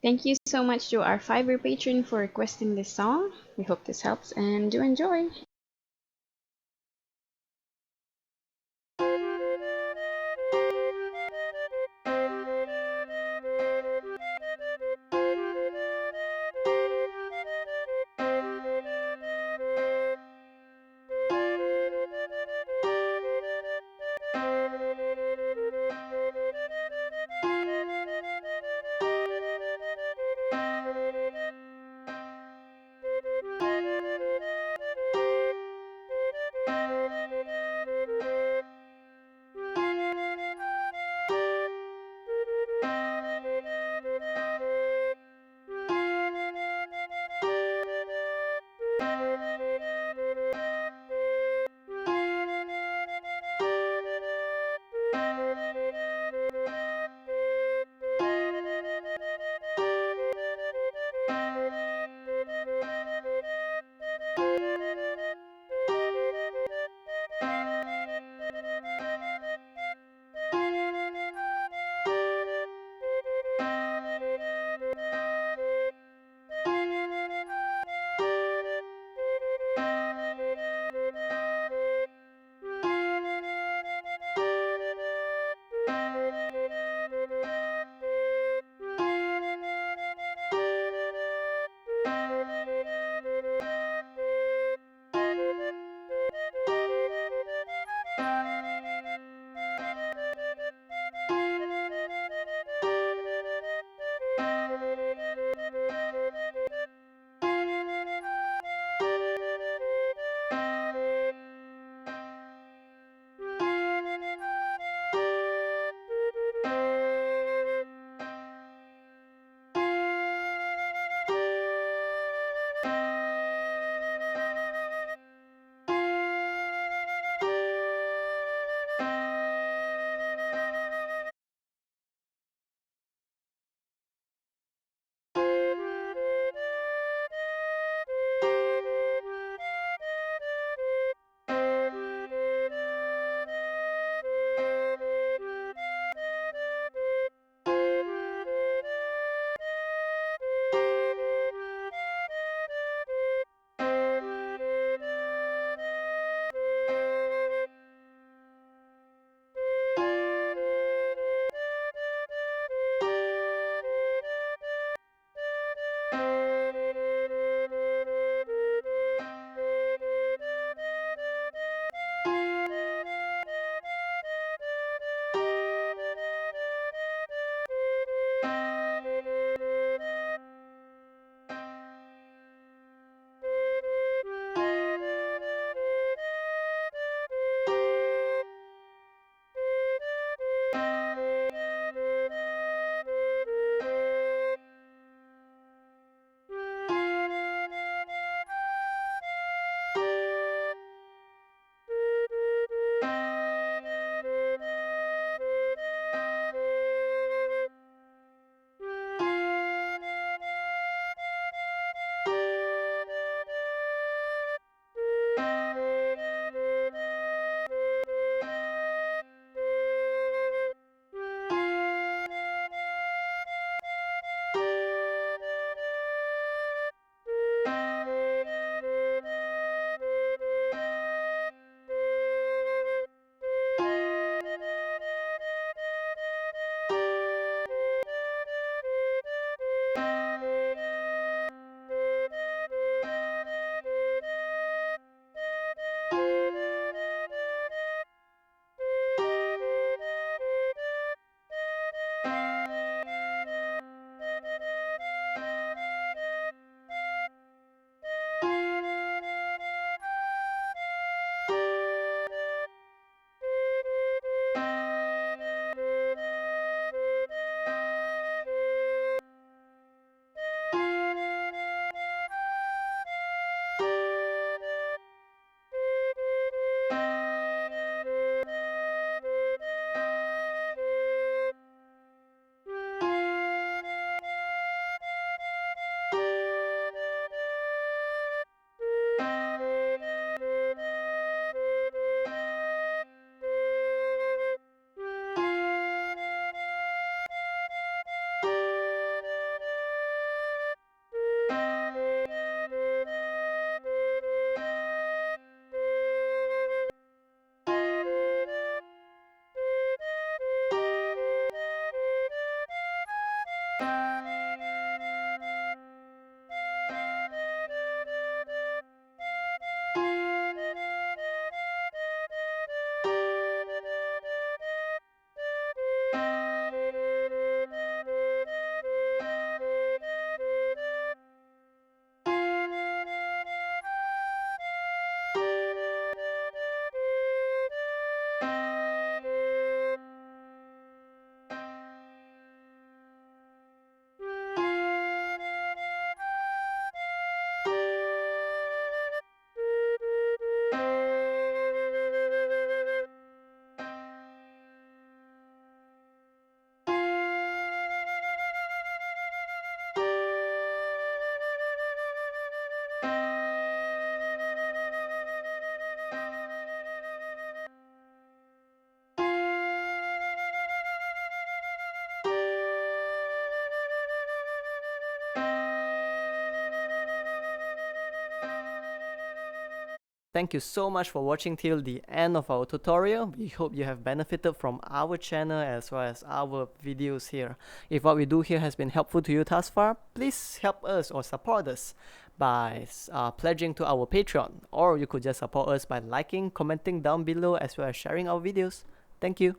Thank you so much to our Fiverr patron for requesting this song. We hope this helps and do enjoy. Thank you so much for watching till the end of our tutorial. We hope you have benefited from our channel as well as our videos here. If what we do here has been helpful to you thus far, please help us or support us by pledging to our Patreon, or you could just support us by liking, commenting down below as well as sharing our videos. Thank you.